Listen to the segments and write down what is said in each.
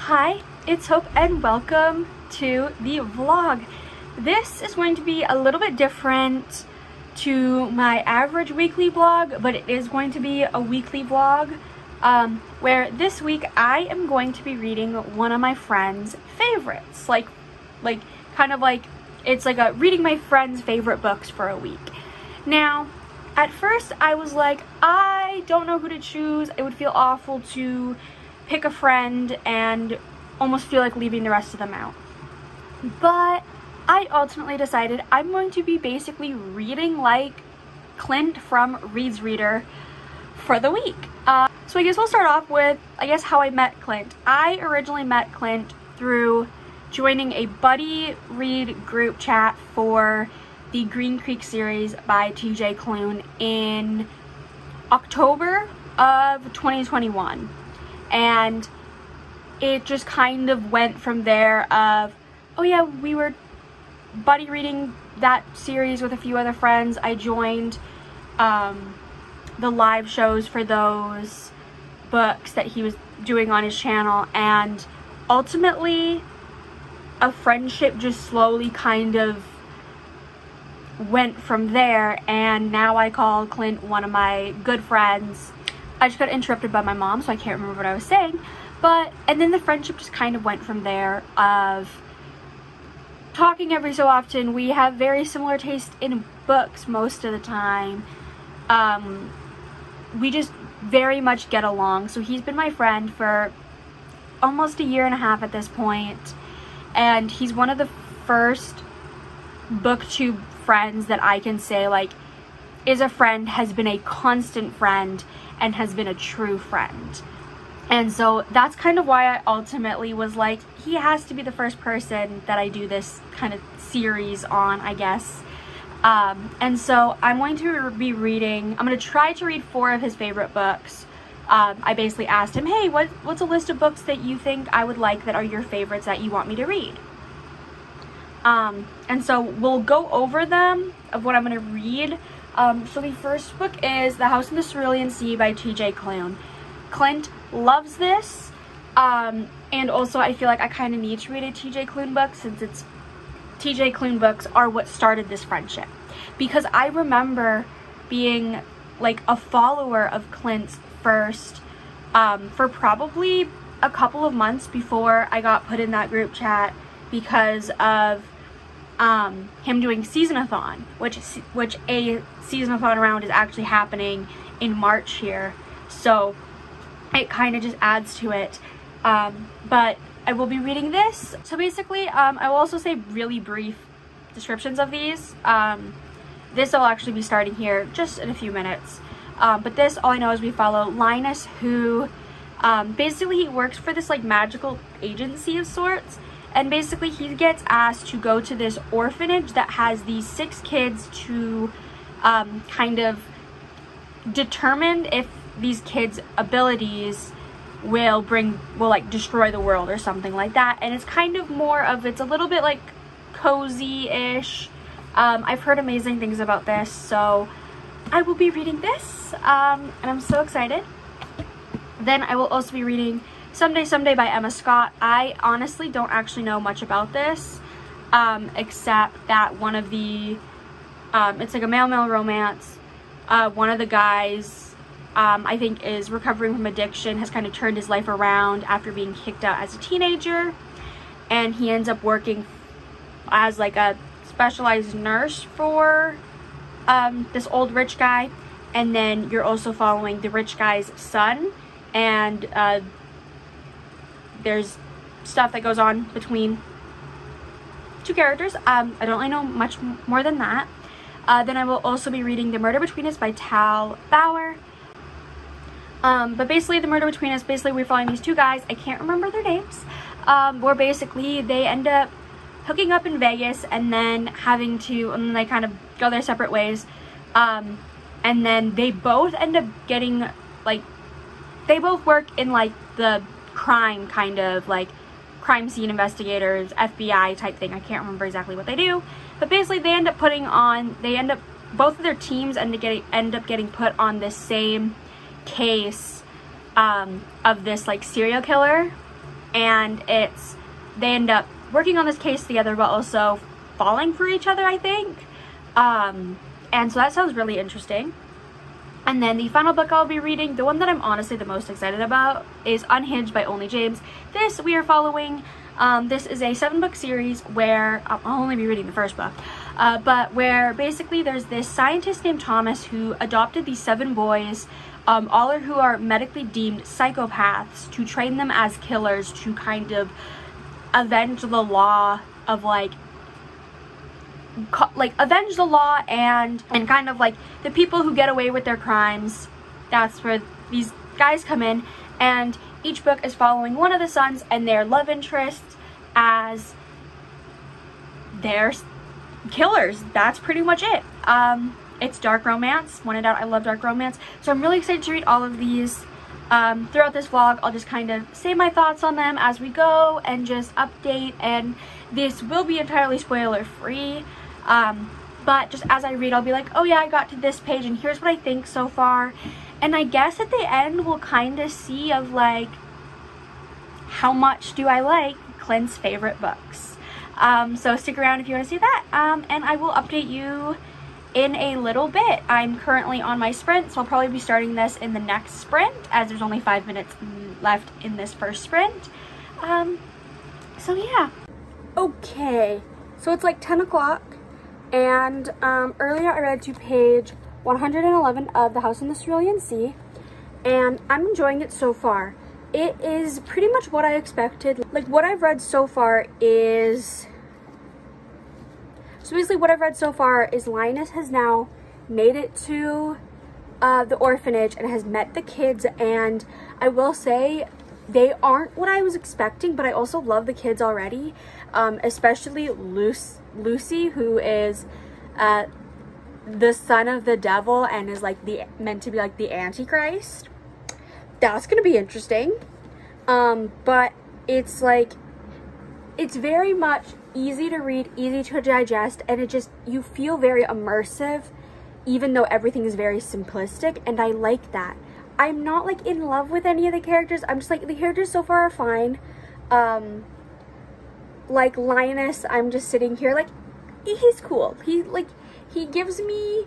Hi, it's Hope and welcome to the vlog. This is going to be a little bit different to my average weekly vlog, but it is going to be a weekly vlog where this week I am going to be reading one of my friend's favorites. It's like a reading my friend's favorite books for a week. Now, at first I was like, I don't know who to choose. It would feel awful to pick a friend and almost feel like leaving the rest of them out. But I ultimately decided I'm going to be basically reading like Clint from Reads Reader for the week. So I guess we'll start off with, how I met Clint. I originally met Clint through joining a buddy read group chat for the Green Creek series by TJ Klune in October of 2021. And it just kind of went from there of, oh yeah, we were buddy reading that series with a few other friends. I joined the live shows for those books that he was doing on his channel, and ultimately a friendship just slowly kind of went from there, and now I call Clint one of my good friends. I just got interrupted by my mom, so I can't remember what I was saying. And then the friendship just kind of went from there of talking every so often. We have very similar taste in books most of the time. We just very much get along. So he's been my friend for almost a year and a half at this point. And he's one of the first booktube friends that I can say is a friend, has been a constant friend, and has been a true friend. And so that's kind of why I ultimately was like, he has to be the first person that I do this kind of series on, I guess. And so I'm going to be reading, I'm going to try to read 4 of his favorite books. I basically asked him, hey, what's a list of books that you think I would like that are your favorites that you want me to read? And so we'll go over them of what I'm going to read. So the first book is The House in the Cerulean Sea by TJ Klune. Clint loves this, and also I feel like I kind of need to read a TJ Klune book, since TJ Klune books are what started this friendship. Because I remember being like a follower of Clint's first for probably a couple of months before I got put in that group chat because of him doing season-a-thon, which a season-a-thon round is actually happening in March here, so it kind of just adds to it. But I will be reading this. So basically, I will also say really brief descriptions of these. This will actually be starting here just in a few minutes. But this, all I know is we follow Linus, who basically he works for this magical agency of sorts. And basically he gets asked to go to this orphanage that has these 6 kids to kind of determine if these kids' abilities will destroy the world or something like that. And it's kind of more of, it's a little bit like cozy-ish. I've heard amazing things about this, so I will be reading this, and I'm so excited. Then I will also be reading Someday by Emma Scott. I honestly don't actually know much about this, except that one of the, it's like a male-male romance. One of the guys, I think, is recovering from addiction, has kind of turned his life around after being kicked out as a teenager, and he ends up working as like a specialized nurse for this old rich guy. And then you're also following the rich guy's son, and there's stuff that goes on between 2 characters. I don't really know much more than that. Then I will also be reading The Murder Between Us by Tal Bauer. But basically, The Murder Between Us, we're following these 2 guys, I can't remember their names, where basically they end up hooking up in Vegas and then and they kind of go their separate ways. And then they both end up getting, they both work in the crime kind of crime scene investigators, FBI type thing. I can't remember exactly what they do, but basically they end up both of their teams end up getting put on this same case of this like serial killer and they end up working on this case together, but also falling for each other, I think. And so that sounds really interesting. And then the final book I'll be reading, the one that I'm honestly the most excited about, is Unhinged by Only James. This we are following. This is a 7-book series where I'll only be reading the first book, but where basically there's this scientist named Thomas who adopted these 7 boys, all who are medically deemed psychopaths, to train them as killers to kind of avenge the law of avenge the law and kind of like the people who get away with their crimes. That's where these guys come in, and each book is following one of the sons and their love interest as their killers. That's pretty much it. It's dark romance. When in doubt, I love dark romance. So I'm really excited to read all of these. Throughout this vlog, I'll just kind of say my thoughts on them as we go and just update, and this will be entirely spoiler free. But just as I read, I'll be like, oh yeah, I got to this page and here's what I think so far. And I guess at the end we'll kind of see of like, how much do I like Clint's favorite books. So stick around if you want to see that, and I will update you in a little bit. I'm currently on my sprint, so I'll probably be starting this in the next sprint, as there's only 5 minutes left in this first sprint. So yeah. Okay, so it's like 10 o'clock, and earlier I read to page 111 of The House in the Cerulean Sea, and I'm enjoying it so far. It is pretty much what I expected. Like, what I've read so far is... So basically what I've read so far is Linus has now made it to the orphanage and has met the kids, and I will say they aren't what I was expecting, but I also love the kids already, especially Lucy, who is the son of the devil and is like meant to be like the Antichrist. That's gonna be interesting. But it's like, it's very much easy to read, easy to digest, and you feel very immersive, even though everything is very simplistic, and I like that. I'm not like in love with any of the characters. I'm just like, the characters so far are fine. Like Linus, I'm just sitting here like, he's cool. He gives me,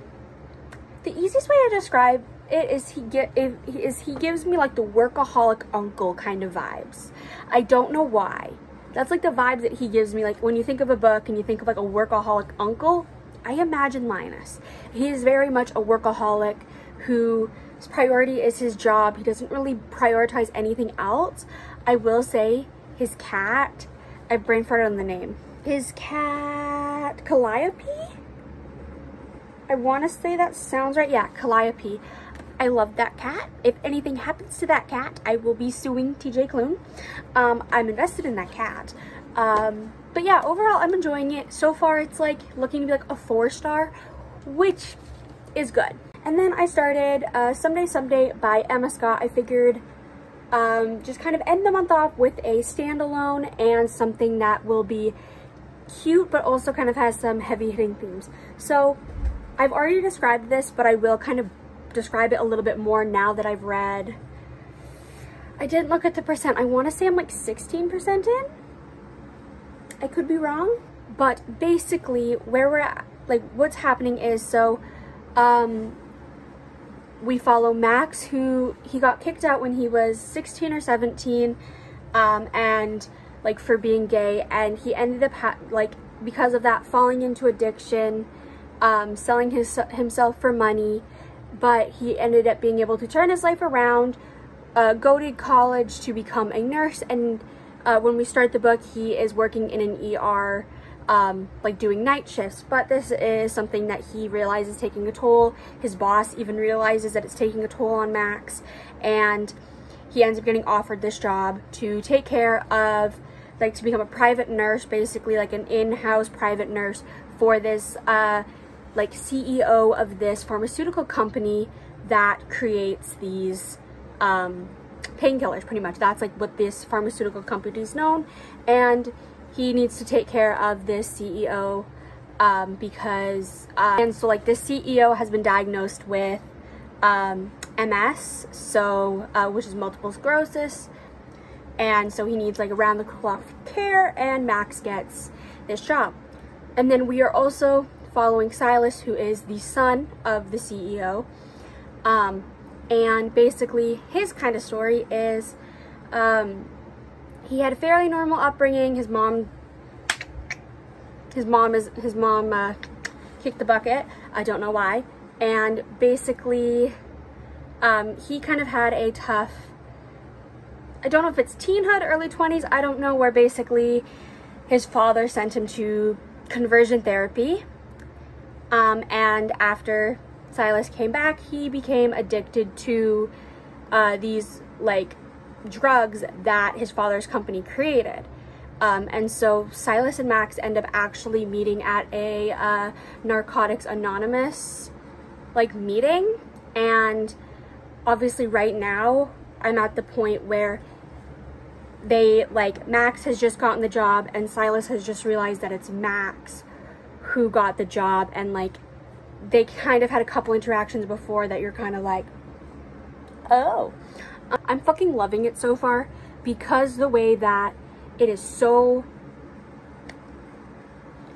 the easiest way to describe it is he gives me like the workaholic uncle kind of vibes. I don't know why. That's like the vibes that he gives me. Like when you think of a book and you think of like a workaholic uncle, I imagine Linus. He is very much a workaholic whose priority is his job. He doesn't really prioritize anything else. I will say his cat, I brain farted on the name. His cat, Calliope? I want to say that sounds right. Yeah, Calliope. I love that cat. If anything happens to that cat, I will be suing TJ Klune. I'm invested in that cat. But yeah, overall, I'm enjoying it. So far, it's like looking to be like a 4-star, which is good. And then I started Someday by Emma Scott. I figured just kind of end the month off with a standalone and something that will be cute, but also kind of has some heavy-hitting themes. So I've already described this, but I will kind of describe it a little bit more now that I've read. I didn't look at the percent. I want to say I'm like 16% in. I could be wrong, but basically where we're at, like what's happening is, so we follow Max, who he got kicked out when he was 16 or 17, and like for being gay, and he ended up like because of that falling into addiction, selling himself for money. But he ended up being able to turn his life around, go to college to become a nurse, and when we start the book, he is working in an ER, like doing night shifts. But this is something that he realizes taking a toll. His boss even realizes that it's taking a toll on Max, and he ends up getting offered this job to take care of, like to become a private nurse, basically like an in-house private nurse for this like CEO of this pharmaceutical company that creates these painkillers, pretty much. That's like what this pharmaceutical company is known, and he needs to take care of this CEO because and so like this CEO has been diagnosed with MS, so which is multiple sclerosis, and so he needs like around the clock care, and Max gets this job. And then we are also following Silas, who is the son of the CEO, and basically his kind of story is he had a fairly normal upbringing. His mom kicked the bucket. I don't know why. And basically he kind of had a tough, I don't know if it's teenhood, early 20s, I don't know, where basically his father sent him to conversion therapy, and after Silas came back, he became addicted to these like drugs that his father's company created. And so Silas and Max end up actually meeting at a Narcotics Anonymous like meeting, and obviously right now I'm at the point where they like, Max has just gotten the job and Silas has just realized that it's Max who got the job, and like they kind of had a couple interactions before that you're kind of like, oh. I'm fucking loving it so far, because the way that it is so,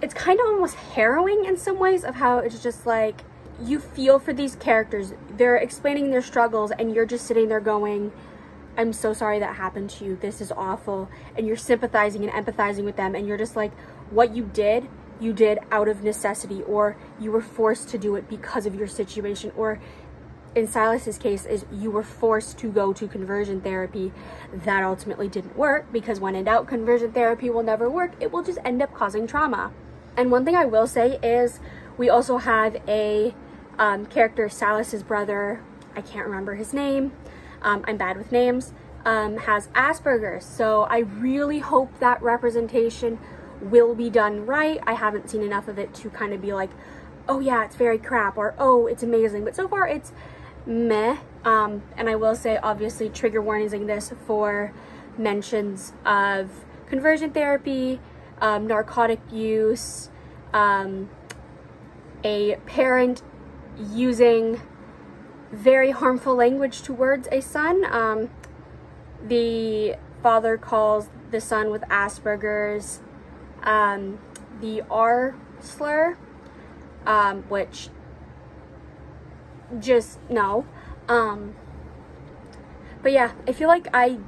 it's kind of almost harrowing in some ways, of how it's just like, you feel for these characters. They're explaining their struggles and you're just sitting there going, I'm so sorry that happened to you. This is awful. And you're sympathizing and empathizing with them, and you're just like, what you did out of necessity, or you were forced to do it because of your situation, or in Silas's case is you were forced to go to conversion therapy. That ultimately didn't work, because when in doubt, conversion therapy will never work. It will just end up causing trauma. And one thing I will say is we also have a character, Silas's brother, I can't remember his name, I'm bad with names, has Asperger's. So I really hope that representation will be done right. I haven't seen enough of it to kind of be like, oh yeah, it's very crap, or oh, it's amazing. But so far it's meh. And I will say, obviously, trigger warnings in this for mentions of conversion therapy, narcotic use, a parent using very harmful language towards a son. The father calls the son with Asperger's the R slur, which just no. But yeah, I feel like I'm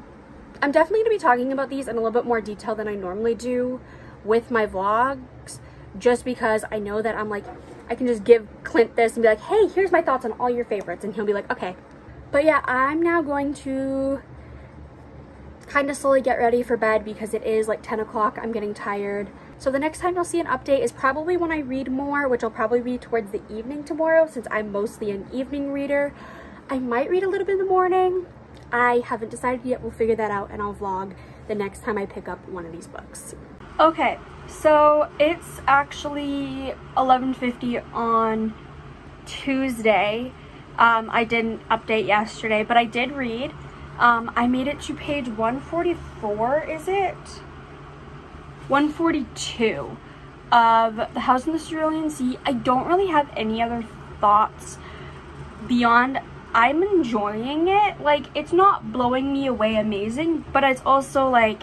definitely going to be talking about these in a little bit more detail than I normally do with my vlogs, just because I know that I'm like, I can just give Clint this and be like, hey, here's my thoughts on all your favorites, and he'll be like, okay. But yeah, I'm now going to kind of slowly get ready for bed, because it is like 10 o'clock. I'm getting tired. So the next time you'll see an update is probably when I read more, which will probably be towards the evening tomorrow, since I'm mostly an evening reader. I might read a little bit in the morning. I haven't decided yet. We'll figure that out, and I'll vlog the next time I pick up one of these books. Okay, so it's actually 11:50 on Tuesday. I didn't update yesterday, but I did read. I made it to page 144, is it? 142 of The House in the Cerulean Sea. I don't really have any other thoughts beyond I'm enjoying it. Like, it's not blowing me away amazing, but it's also like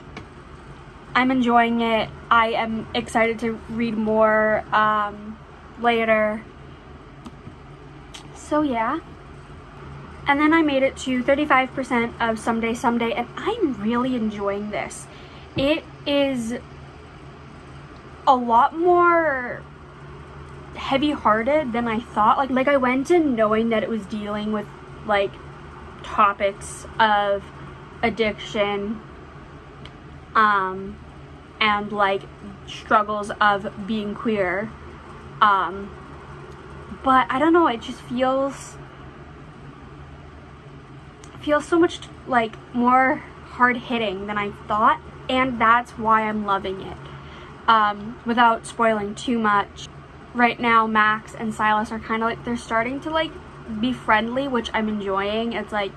I'm enjoying it. I am excited to read more later. So yeah. And then I made it to 35% of Someday, and I'm really enjoying this. It is a lot more heavy-hearted than I thought. Like I went in knowing that it was dealing with like topics of addiction and like struggles of being queer, but I don't know, it just feels so much like more hard-hitting than I thought, and that's why I'm loving it. Without spoiling too much, right now Max and Silas are kind of like, they're starting to like be friendly, which I'm enjoying. It's like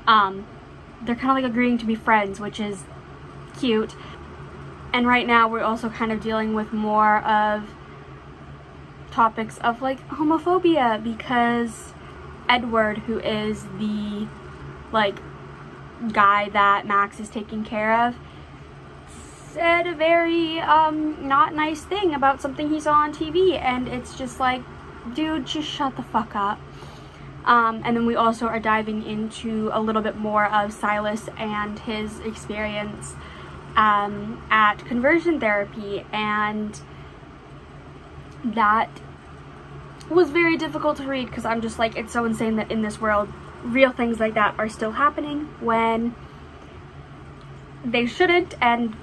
they're kind of like agreeing to be friends, which is cute. And right now we're also kind of dealing with more of topics of like homophobia, because Edward, who is the like guy that Max is taking care of said a very not nice thing about something he saw on TV, and it's just like, dude, just shut the fuck up. And then we also are diving into a little bit more of Silas and his experience at conversion therapy, and that was very difficult to read because I'm just like, it's so insane that in this world real things like that are still happening when they shouldn't, and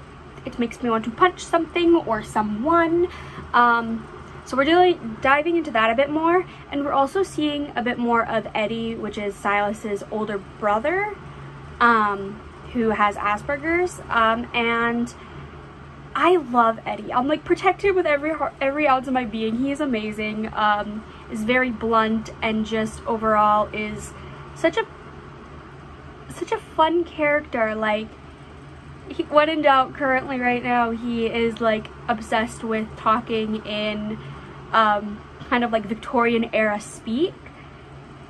it makes me want to punch something or someone. So we're really diving into that a bit more, and we're also seeing a bit more of Eddie, which is Silas's older brother, who has Asperger's, and I love Eddie. I'm like protected with every ounce of my being. He is amazing, is very blunt, and just overall is such a fun character. Like, when in doubt, currently right now he is like obsessed with talking in kind of like Victorian era speak,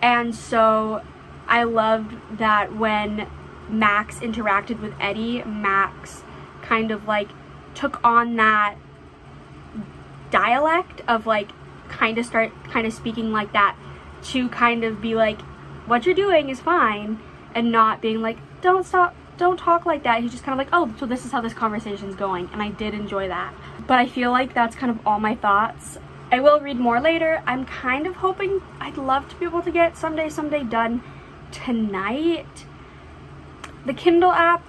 and so I loved that when Max interacted with Eddie, Max kind of like took on that dialect of like kind of speaking like that, to kind of be like, what you're doing is fine, and not being like, don't talk like that. He's just kind of like, oh, so this is how this conversation's going, and I did enjoy that. But I feel like that's kind of all my thoughts. I will read more later. I'm kind of hoping, I'd love to be able to get Someday done tonight. The Kindle app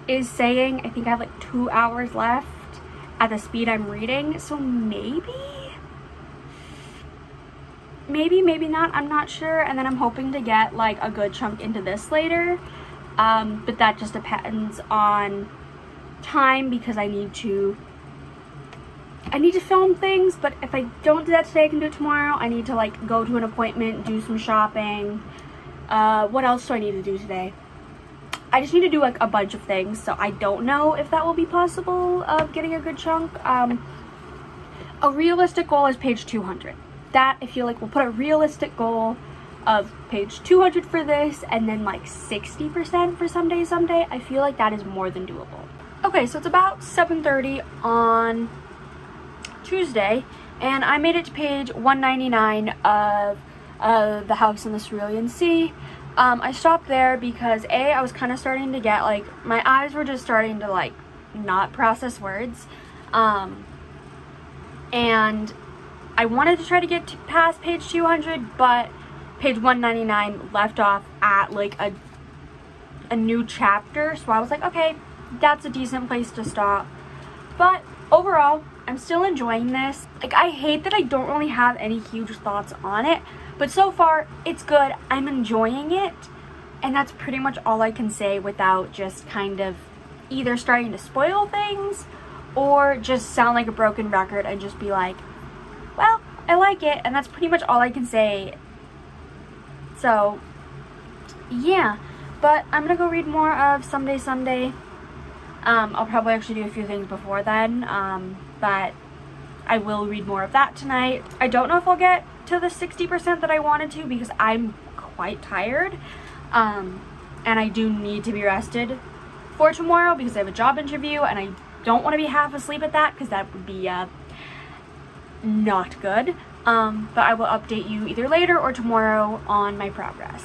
is saying I think I have like 2 hours left at the speed I'm reading, so maybe not, I'm not sure. And then I'm hoping to get like a good chunk into this later, but that just depends on time, because I need to film things. But if I don't do that today, I can do it tomorrow. I need to like go to an appointment, do some shopping. What else do I need to do today? I just need to do like a bunch of things, so I don't know if that will be possible of getting a good chunk. A realistic goal is page 200. That, I feel like we'll put a realistic goal of page 200 for this, and then like 60% for Someday. I feel like that is more than doable. Okay, so it's about 7:30 on Tuesday, and I made it to page 199 of The House in the Cerulean Sea. I stopped there because I was kind of starting to get like, my eyes were just starting to like not process words, and I wanted to try to get past page 200, but page 199 left off at like a new chapter, so I was like, okay, that's a decent place to stop. But overall, I'm still enjoying this. Like, I hate that I don't really have any huge thoughts on it, but so far it's good. I'm enjoying it, and that's pretty much all I can say without just kind of either starting to spoil things or just sound like a broken record and just be like, well, I like it, and that's pretty much all I can say. So yeah, but I'm gonna go read more of Someday. I'll probably actually do a few things before then, but I will read more of that tonight. I don't know if I'll get to the 60% that I wanted to, because I'm quite tired, and I do need to be rested for tomorrow because I have a job interview, and I don't want to be half asleep at that, because that would be not good. But I will update you either later or tomorrow on my progress.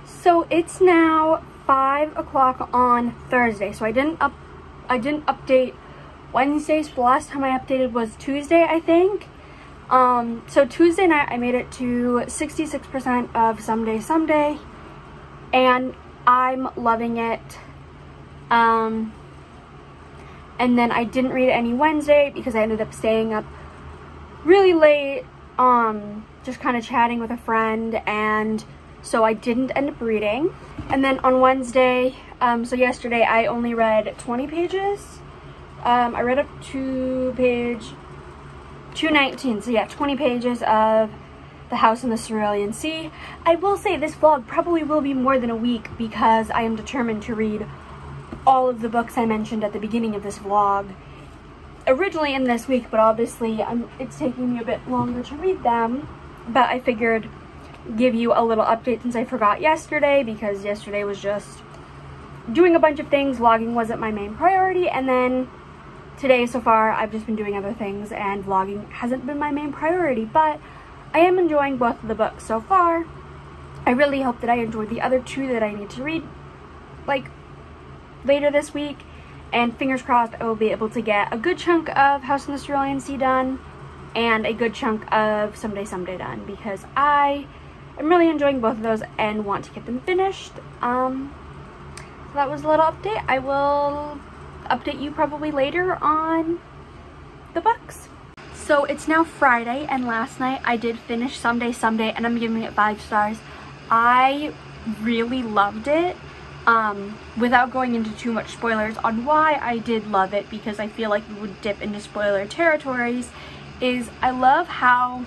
So it's now 5 o'clock on Thursday, so I didn't update Wednesdays. The last time I updated was Tuesday, I think. So Tuesday night I made it to 66% of Someday, and I'm loving it. And then I didn't read any Wednesday because I ended up staying up really late, just kind of chatting with a friend, and so I didn't end up reading. And then on Wednesday, so yesterday, I only read 20 pages. I read up to page 219, so yeah, 20 pages of The House in the Cerulean Sea. I will say this vlog probably will be more than a week, because I am determined to read all of the books I mentioned at the beginning of this vlog originally in this week, but obviously it's taking me a bit longer to read them. But I figured give you a little update since I forgot yesterday, because yesterday was just doing a bunch of things. Vlogging wasn't my main priority, and then today so far I've just been doing other things and vlogging hasn't been my main priority, but I am enjoying both of the books so far. I really hope that I enjoy the other two that I need to read like later this week, and fingers crossed I will be able to get a good chunk of House in the Cerulean Sea done and a good chunk of Someday Someday done, because I am really enjoying both of those and want to get them finished. So that was a little update. I will update you probably later on the books. So it's now Friday, and last night I did finish Someday Someday, and I'm giving it 5 stars. I really loved it. Without going into too much spoilers on why I did love it, because I feel like we would dip into spoiler territories, is I love how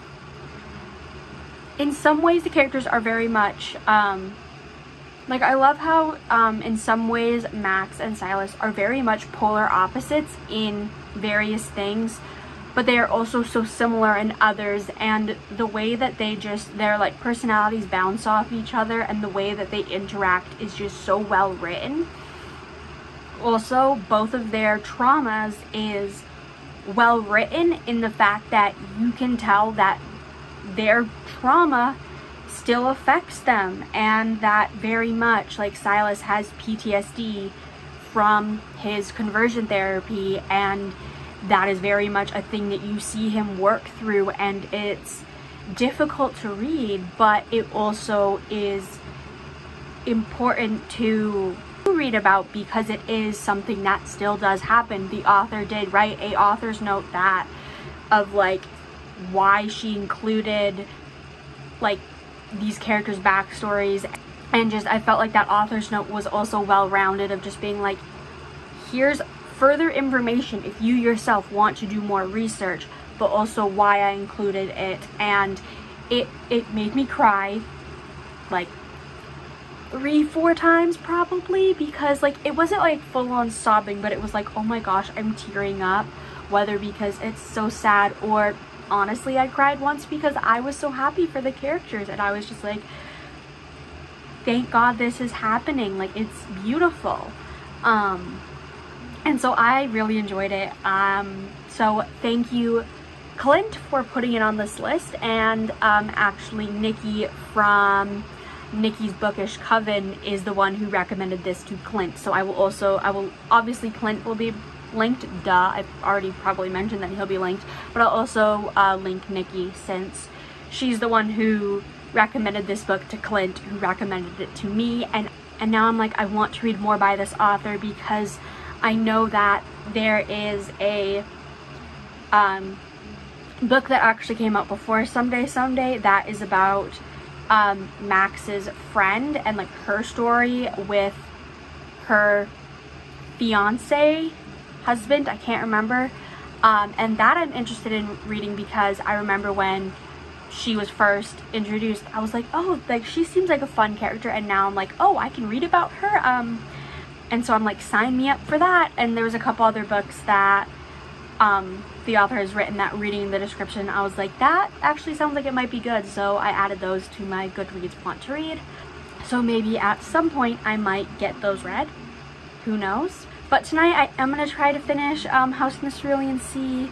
in some ways the characters are very much like, I love how in some ways Max and Silas are very much polar opposites in various things, but they are also so similar in others, and the way that their like personalities bounce off each other and the way that they interact is just so well written. Also, both of their traumas is well written in the fact that you can tell that their trauma still affects them, and that very much, like, Silas has PTSD from his conversion therapy, and that is very much a thing that you see him work through, and it's difficult to read, but it also is important to read about because it is something that still does happen. The author did write a author's note that of like why she included like these characters' backstories, and just I felt like that author's note was also well-rounded of just being like, here's further information if you yourself want to do more research, but also why I included it. And it made me cry like 3-4 times probably, because like it wasn't like full-on sobbing, but it was like, oh my gosh, I'm tearing up, whether because it's so sad or honestly I cried once because I was so happy for the characters, and I was just like, thank God this is happening, like it's beautiful. And so I really enjoyed it. So thank you, Clint, for putting it on this list, and actually Niki from Niki's Bookish Coven is the one who recommended this to Clint. So I will obviously Clint will be linked, duh, I've already probably mentioned that he'll be linked, but I'll also link Niki, since she's the one who recommended this book to Clint, who recommended it to me, and now I'm like, I want to read more by this author, because I know that there is a book that actually came out before Someday Someday that is about Max's friend and like her story with her fiance, husband, I can't remember, and that I'm interested in reading, because I remember when she was first introduced I was like, oh, like she seems like a fun character, and now I'm like, oh, I can read about her. And so I'm like, sign me up for that. And there was a couple other books that the author has written that reading the description, I was like, that actually sounds like it might be good. So I added those to my Goodreads want to read. So maybe at some point I might get those read. Who knows? But tonight I am going to try to finish House in the Cerulean Sea.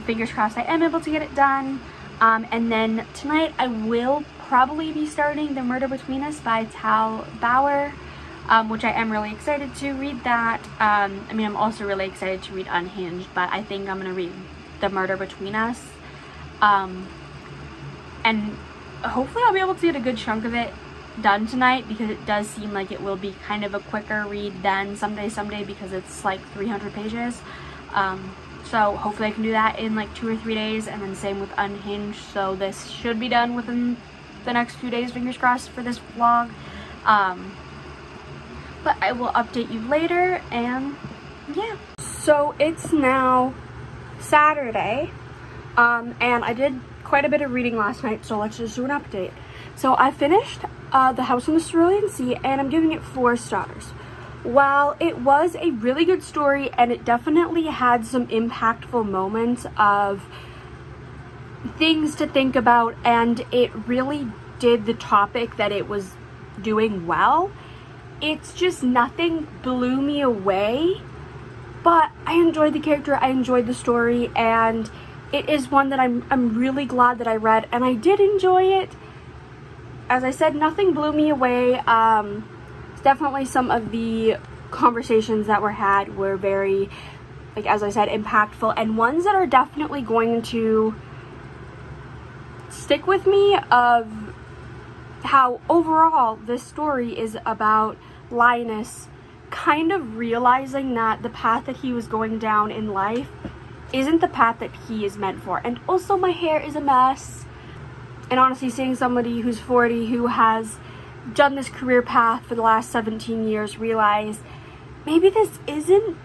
Fingers crossed I am able to get it done. And then tonight I will probably be starting The Murder Between Us by Tal Bauer. Which I am really excited to read that. I mean, I'm also really excited to read Unhinged, but I think I'm going to read The Murder Between Us. And hopefully I'll be able to get a good chunk of it done tonight, because it does seem like it will be kind of a quicker read than Someday Someday, because it's like 300 pages. So hopefully I can do that in like 2 or 3 days, and then same with Unhinged. So this should be done within the next few days, fingers crossed, for this vlog. But I will update you later, and yeah. So it's now Saturday, and I did quite a bit of reading last night, so let's just do an update. So I finished The House in the Cerulean Sea, and I'm giving it 4 stars. While it was a really good story, and it definitely had some impactful moments of things to think about, and it really did the topic that it was doing well, it's just nothing blew me away, but I enjoyed the character, I enjoyed the story, and it is one that I'm really glad that I read, and I did enjoy it. As I said, nothing blew me away. Definitely some of the conversations that were had were very, like, as I said, impactful, and ones that are definitely going to stick with me, of how overall this story is about Linus kind of realizing that the path that he was going down in life isn't the path that he is meant for. And also, my hair is a mess. And honestly, seeing somebody who's 40 who has done this career path for the last 17 years realize maybe this isn't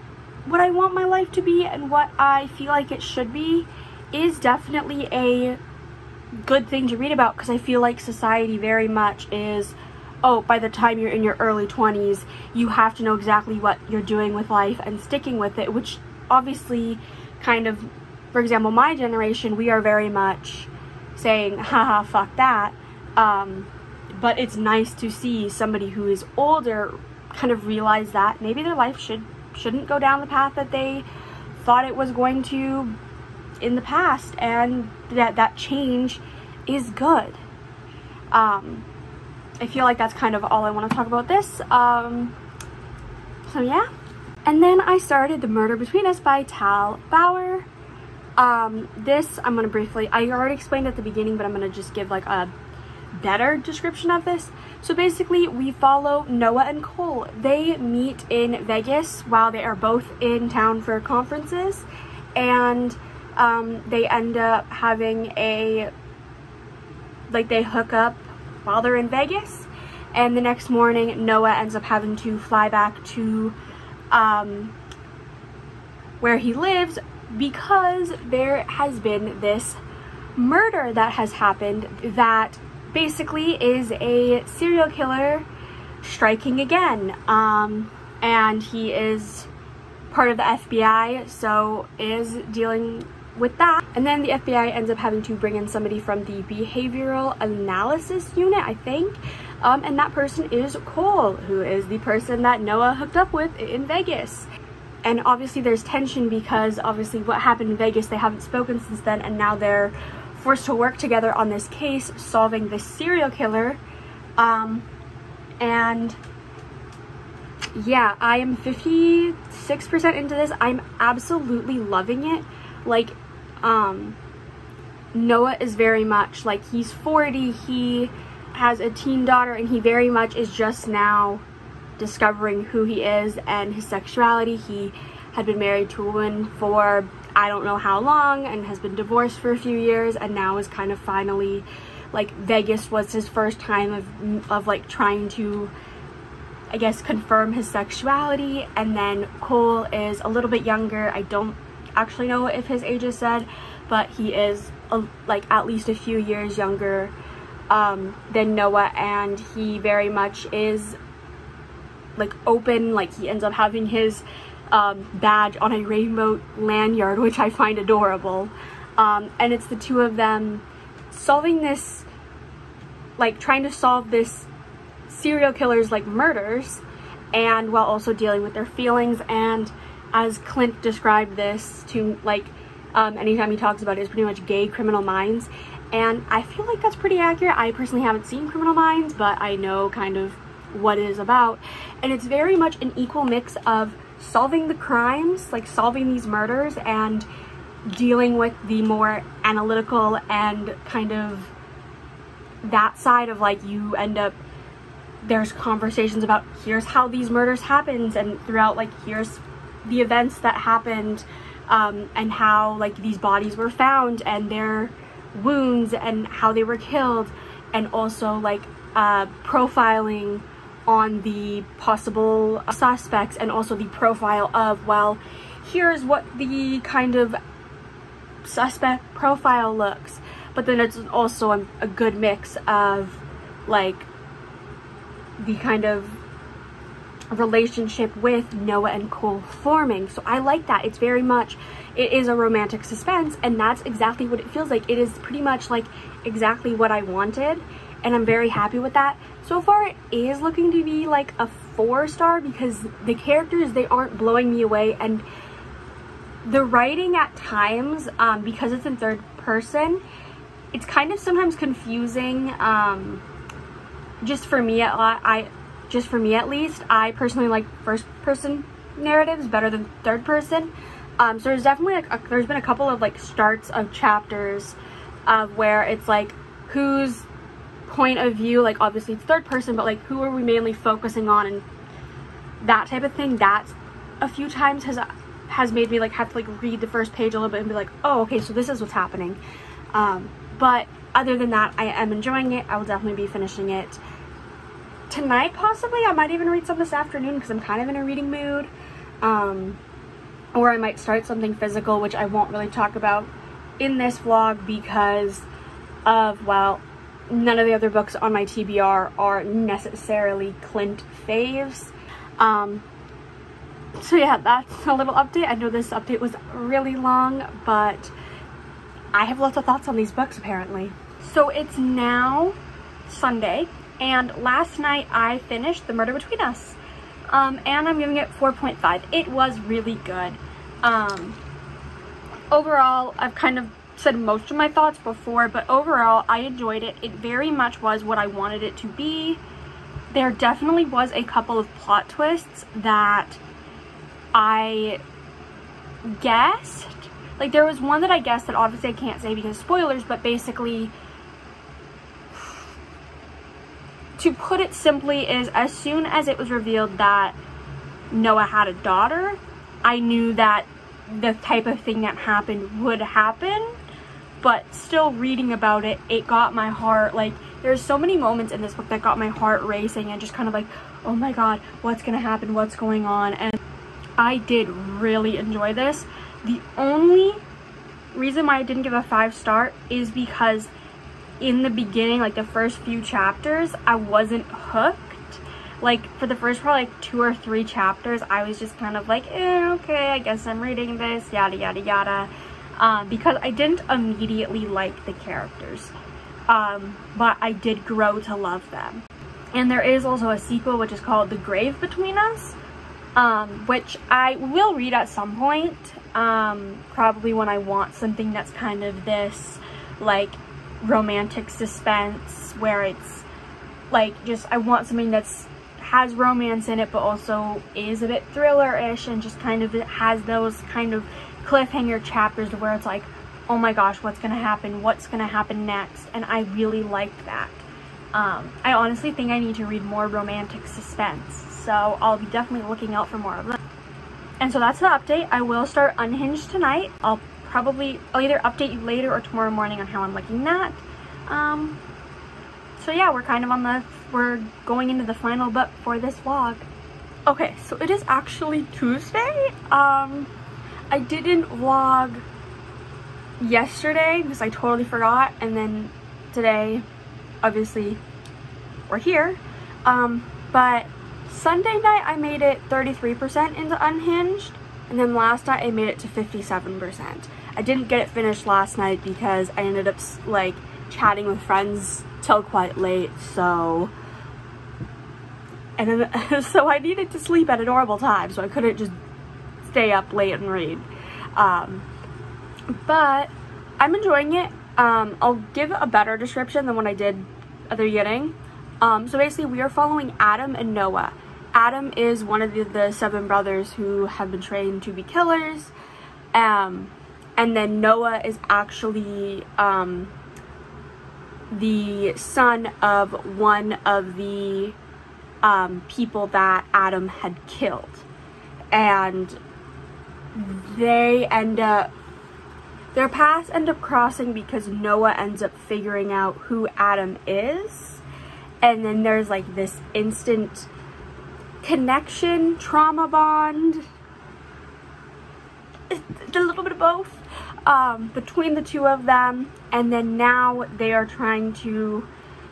what I want my life to be and what I feel like it should be is definitely a good thing to read about, because I feel like society very much is, oh, by the time you're in your early 20s, you have to know exactly what you're doing with life and sticking with it, which obviously kind of, for example, my generation, we are very much saying, haha, fuck that. But it's nice to see somebody who is older kind of realize that maybe their life shouldn't go down the path that they thought it was going to in the past, and that change is good. I feel like that's kind of all I want to talk about this. So yeah. And then I started The Murder Between Us by Tal Bauer. This I'm gonna briefly, I already explained at the beginning, but I'm gonna just give like a better description of this. So basically, we follow Noah and Cole. They meet in Vegas while they are both in town for conferences, and they end up having a, like, they hook up while they're in Vegas, and the next morning Noah ends up having to fly back to where he lives, because there has been this murder that has happened that basically is a serial killer striking again, and he is part of the FBI, so is dealing with that. And then the FBI ends up having to bring in somebody from the behavioral analysis unit, I think, and that person is Cole, who is the person that Noah hooked up with in Vegas. And obviously there's tension, because obviously what happened in Vegas, they haven't spoken since then, and now they're forced to work together on this case, solving this serial killer. And yeah, I am 56% into this. I'm absolutely loving it. Like, Noah is very much, like, he's 40, he has a teen daughter, and he very much is just now discovering who he is and his sexuality. He had been married to a woman for I don't know how long and has been divorced for a few years, and now is kind of finally, like, Vegas was his first time of like trying to, I guess, confirm his sexuality. And then Cole is a little bit younger. I don't actually know if his age is said, but he is like at least a few years younger than Noah, and he very much is like open. Like, he ends up having his badge on a rainbow lanyard, which I find adorable, and it's the two of them solving this, like, trying to solve this serial killer's like murders, and while also dealing with their feelings. And as Clint described this to, like, anytime he talks about it, is pretty much gay Criminal Minds, and I feel like that's pretty accurate. I personally haven't seen Criminal Minds, but I know kind of what it is about, and it's very much an equal mix of solving the crimes, like solving these murders, and dealing with the more analytical and kind of that side of, like, you end up, there's conversations about here's how these murders happened, and throughout, like, here's the events that happened, and how, like, these bodies were found and their wounds and how they were killed, and also, like, profiling on the possible suspects, and also the profile of, well, here's what the kind of suspect profile looks, but then it's also a good mix of, like, the kind of relationship with Noah and Cole forming. So I like that. It's very much, it is a romantic suspense, and that's exactly what it feels like. It is pretty much like exactly what I wanted, and I'm very happy with that. So far, it is looking to be like a 4-star because the characters, they aren't blowing me away, and the writing at times, because it's in third person, it's kind of sometimes confusing. Just for me at least, I personally like first person narratives better than third person. So there's definitely like there's been a couple of like starts of chapters where it's like whose point of view, like obviously it's third person, but like who are we mainly focusing on, and that type of thing. That's a few times has made me like have to like read the first page a little bit and be like, oh, okay, so this is what's happening. But other than that, I am enjoying it. I will definitely be finishing it tonight, possibly. I might even read some this afternoon because I'm kind of in a reading mood. Or I might start something physical, which I won't really talk about in this vlog because of, well, none of the other books on my TBR are necessarily Clint faves. So yeah, that's a little update. I know this update was really long, but I have lots of thoughts on these books apparently. So it's now Sunday, and last night I finished The Murder Between Us, and I'm giving it 4.5. It was really good. Overall, I've kind of said most of my thoughts before, but overall I enjoyed it. It very much was what I wanted it to be. There definitely was a couple of plot twists that I guessed. Like, there was one that I guessed that obviously I can't say because spoilers, but basically, to put it simply, is as soon as it was revealed that Noah had a daughter, I knew that the type of thing that happened would happen, but still reading about it, it got my heart, like, there's so many moments in this book that got my heart racing and just kind of like, oh my god, what's gonna happen, what's going on, and I did really enjoy this. The only reason why I didn't give a 5-star is because in the beginning, like the first few chapters, I wasn't hooked. Like for the first probably like 2 or 3 chapters, I was just kind of like, okay, I guess I'm reading this, yada yada yada, because I didn't immediately like the characters, but I did grow to love them. And there is also a sequel which is called The Grave Between Us, which I will read at some point, probably when I want something that's kind of this like romantic suspense where it's like just I want something that's has romance in it but also is a bit thriller-ish and just kind of has those kind of cliffhanger chapters where it's like, oh my gosh, what's gonna happen next, and I really liked that. I honestly think I need to read more romantic suspense, so I'll be definitely looking out for more of them. And so that's the update. I will start Unhinged tonight. I'll either update you later or tomorrow morning on how I'm liking that. So yeah, we're going into the final book for this vlog. Okay, so it is actually Tuesday. I didn't vlog yesterday because I totally forgot, and then today, obviously, we're here. But Sunday night I made it 33% into Unhinged, and then last night I made it to 57%. I didn't get it finished last night because I ended up like chatting with friends till quite late, so so I needed to sleep at a normal time, so I couldn't just stay up late and read. But I'm enjoying it. I'll give a better description than what I did at the beginning. So basically we are following Adam and Noah. Adam is one of the 7 brothers who have been trained to be killers, and then Noah is actually the son of one of the people that Adam had killed, and they their paths end up crossing because Noah ends up figuring out who Adam is, and then there's like this instant connection, trauma bond, it's a little bit of both, between the two of them, and then now they are trying to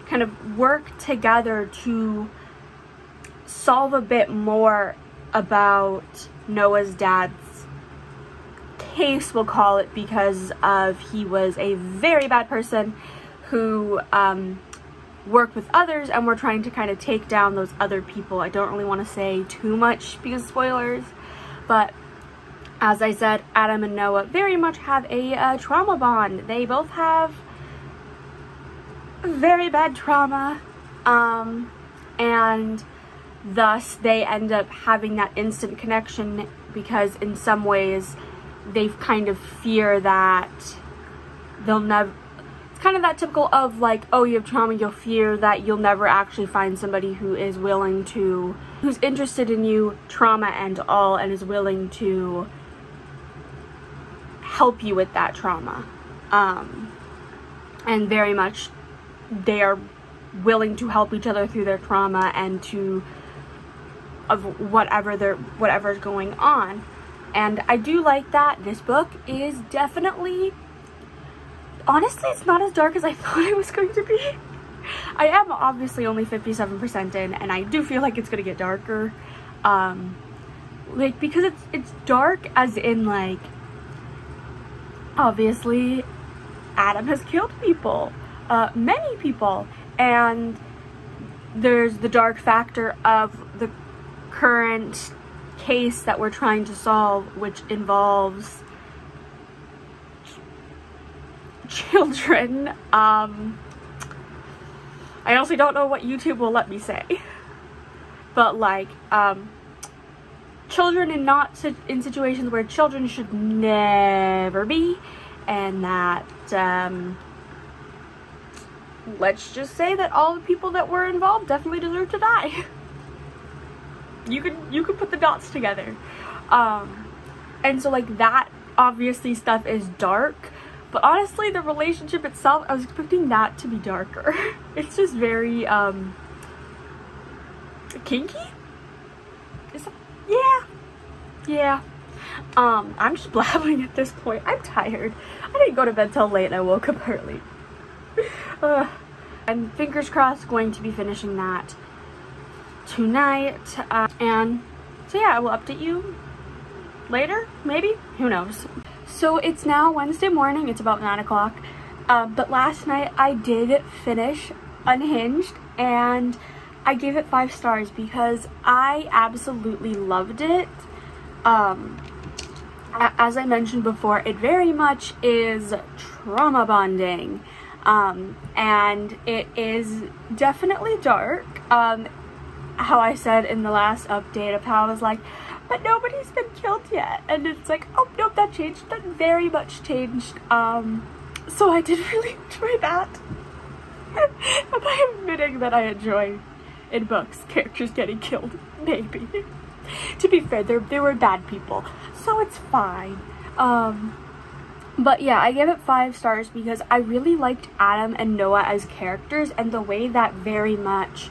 kind of work together to solve a bit more about Noah's dad's case, we'll call it, because of he was a very bad person who work with others, and we're trying to kind of take down those other people. I don't really want to say too much because spoilers, but as I said, Adam and Noah very much have a trauma bond. They both have very bad trauma, and thus they end up having that instant connection, because in some ways they kind of fear that they'll never, it's kind of that typical of like, oh, you have trauma, you'll fear that you'll never actually find somebody who is willing to, who's interested in you, trauma and all, and is willing to help you with that trauma. And very much they are willing to help each other through their trauma and to of whatever's going on. And I do like that. This book is definitely, honestly, it's not as dark as I thought it was going to be. I am obviously only 57% in, and I do feel like it's gonna get darker, like, because it's dark as in, like, obviously Adam has killed people, many people, and there's the dark factor of the current case that we're trying to solve, which involves children. I also don't know what YouTube will let me say, but like children in situations where children should never be, and that let's just say that all the people that were involved definitely deserve to die. You could put the dots together. And so like that obviously stuff is dark, but honestly the relationship itself, I was expecting that to be darker. It's just very kinky? Is that, yeah. I'm just blabbing at this point. I'm tired. I didn't go to bed till late and I woke up early. I'm fingers crossed going to be finishing that tonight, and so yeah, I will update you later, maybe, who knows. So it's now Wednesday morning, it's about 9 o'clock, but last night I did finish Unhinged, and I gave it 5 stars because I absolutely loved it. As I mentioned before, it very much is trauma bonding, and it is definitely dark. How I said in the last update of how I was like, but nobody's been killed yet, and it's like, oh nope, that changed, that very much changed. So I did really enjoy that. Am I admitting that I enjoy in books characters getting killed? Maybe. To be fair, they were bad people, so it's fine. But yeah, I gave it 5 stars because I really liked Adam and Noah as characters, and the way that very much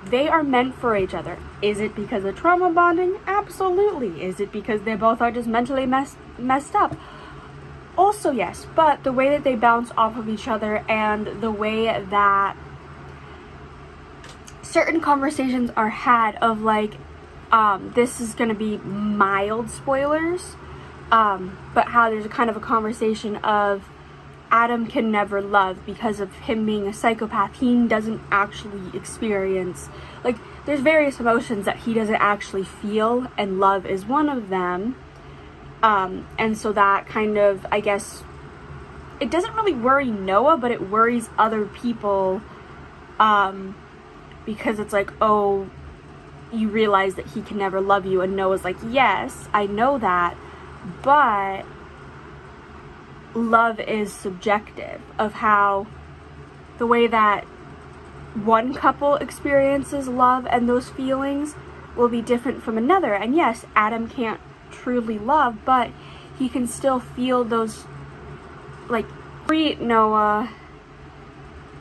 they are meant for each other. Is it because of trauma bonding? Absolutely. Is it because they both are just mentally messed up? Also yes, but the way that they bounce off of each other and the way that certain conversations are had of like, this is gonna be mild spoilers, but how there's a kind of a conversation of Adam can never love because of him being a psychopath. He doesn't actually experience, like, there's various emotions that he doesn't actually feel, and love is one of them. And so that kind of, I guess, it doesn't really worry Noah, but it worries other people, because it's like, oh, you realize that he can never love you, and Noah's like, yes, I know that, but love is subjective, of how the way that one couple experiences love and those feelings will be different from another. And yes, Adam can't truly love, but he can still feel those, like, treat Noah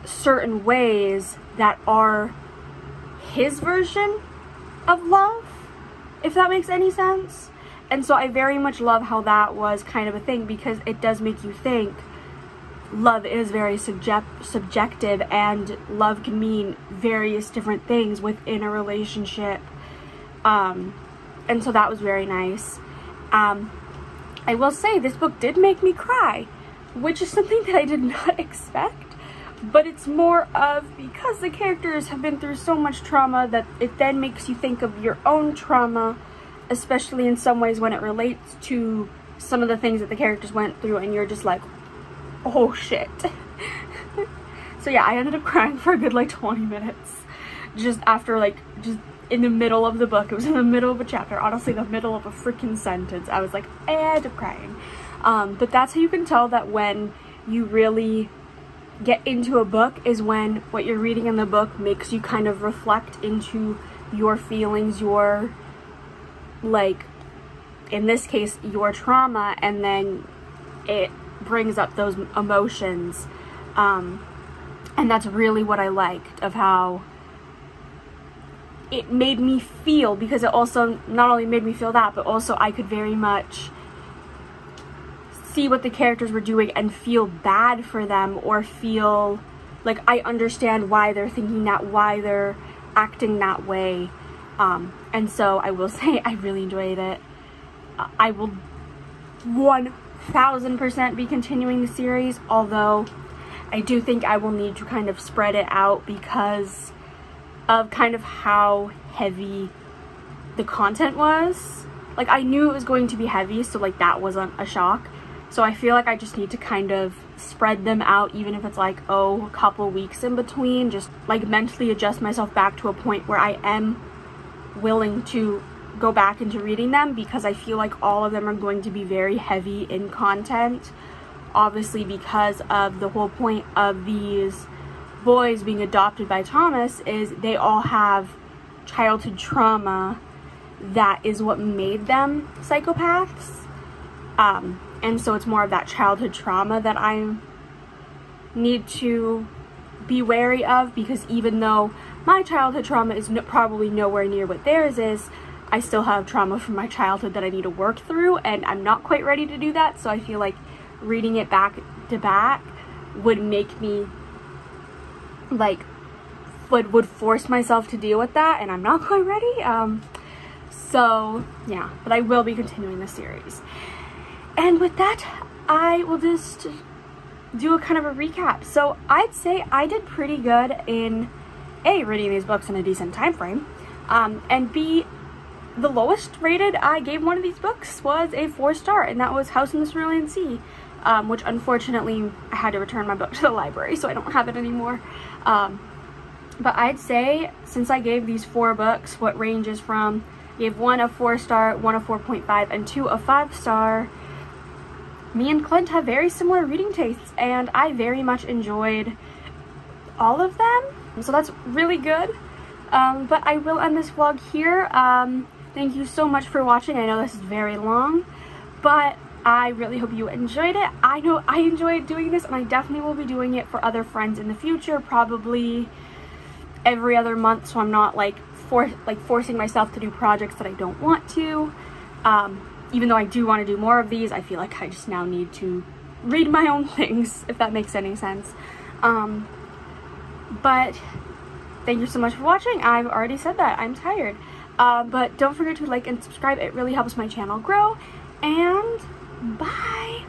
certain ways that are his version of love, if that makes any sense. And so I very much love how that was kind of a thing, because it does make you think love is very subjective, and love can mean various different things within a relationship. And so that was very nice. I will say this book did make me cry, which is something that I did not expect. but it's more of because the characters have been through so much trauma that it then makes you think of your own trauma, especially in some ways when it relates to some of the things that the characters went through, and you're just like, oh shit. So yeah, I ended up crying for a good like 20 minutes just after like, just in the middle of the book. It was in the middle of a chapter, honestly the middle of a freaking sentence. I was like, I ended up crying. But that's how you can tell that when you really get into a book, is when what you're reading in the book makes you kind of reflect into your feelings, your, like, in this case, your trauma, and then it brings up those emotions. And that's really what I liked of how it made me feel, because it also not only made me feel that, but also I could very much see what the characters were doing and feel bad for them, or feel like I understand why they're thinking that, why they're acting that way. And so I will say I really enjoyed it. I will 1000% be continuing the series, although I do think I will need to kind of spread it out because of kind of how heavy the content was. Like, I knew it was going to be heavy, so like that wasn't a shock. So I feel like I just need to kind of spread them out, even if it's like, oh, a couple weeks in between, just like mentally adjust myself back to a point where I am willing to go back into reading them, because I feel like all of them are going to be very heavy in content. Obviously, because of the whole point of these boys being adopted by Thomas is they all have childhood trauma that is what made them psychopaths. And so it's more of that childhood trauma that I need to be wary of, because even though my childhood trauma is probably nowhere near what theirs is, I still have trauma from my childhood that I need to work through, and I'm not quite ready to do that. So I feel like reading it back to back would make me like would force myself to deal with that, and I'm not quite ready. So yeah, but I will be continuing the series. And with that, I will just do a kind of a recap. So I'd say I did pretty good in A, reading these books in a decent time frame, and B, the lowest rated I gave one of these books was a 4-star, and that was House in the Cerulean Sea, which unfortunately I had to return my book to the library, so I don't have it anymore. But I'd say since I gave these 4 books, what ranges from, gave 1 a 4-star, 1 a 4.5, and 2 a 5-star, me and Clint have very similar reading tastes, and I very much enjoyed all of them, so that's really good. But I will end this vlog here. Thank you so much for watching. I know this is very long, but I really hope you enjoyed it. I know I enjoyed doing this, and I definitely will be doing it for other friends in the future, probably every other month, so I'm not like forcing myself to do projects that I don't want to. Even though I do want to do more of these, I feel like I just now need to read my own things, if that makes any sense. But thank you so much for watching. I've already said that. I'm tired. But don't forget to like and subscribe. It really helps my channel grow. And bye!